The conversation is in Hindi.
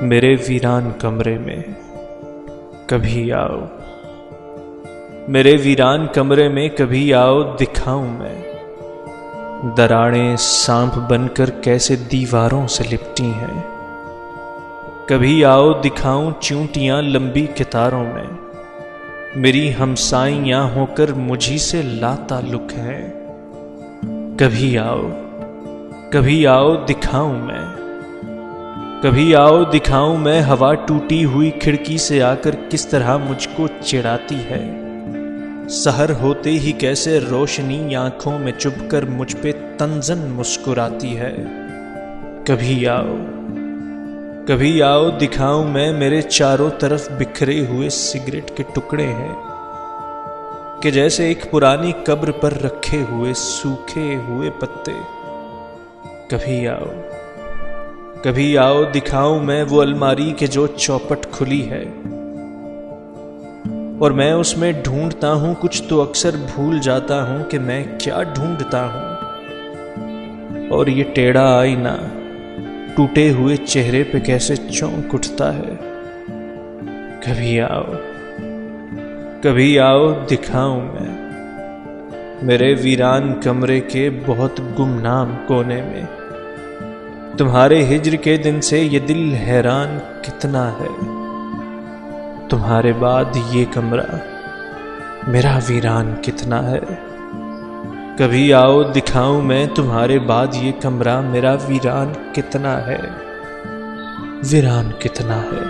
मेरे वीरान कमरे में कभी आओ, मेरे वीरान कमरे में कभी आओ, दिखाऊं मैं दराड़ें सांप बनकर कैसे दीवारों से लिपटी हैं। कभी आओ दिखाऊं चूंटियां लंबी कितारों में, मेरी हमसाइयां होकर मुझी से लाताल्लुक हैं। कभी आओ दिखाऊं मैं, कभी आओ दिखाऊं मैं हवा टूटी हुई खिड़की से आकर किस तरह मुझको चिढ़ाती है। सहर होते ही कैसे रोशनी आंखों में चुभकर मुझ पे तंजन मुस्कुराती है। कभी आओ दिखाऊं मैं मेरे चारों तरफ बिखरे हुए सिगरेट के टुकड़े हैं कि जैसे एक पुरानी कब्र पर रखे हुए सूखे हुए पत्ते। कभी आओ दिखाऊं मैं वो अलमारी के जो चौपट खुली है और मैं उसमें ढूंढता हूं कुछ तो अक्सर भूल जाता हूं कि मैं क्या ढूंढता हूं। और ये टेढ़ा आईना टूटे हुए चेहरे पे कैसे चौंक उठता है। कभी आओ दिखाऊं मैं मेरे वीरान कमरे के बहुत गुमनाम कोने में तुम्हारे हिज्र के दिन से ये दिल हैरान कितना है। तुम्हारे बाद ये कमरा मेरा वीरान कितना है। कभी आओ दिखाऊं मैं तुम्हारे बाद ये कमरा मेरा वीरान कितना है, वीरान कितना है।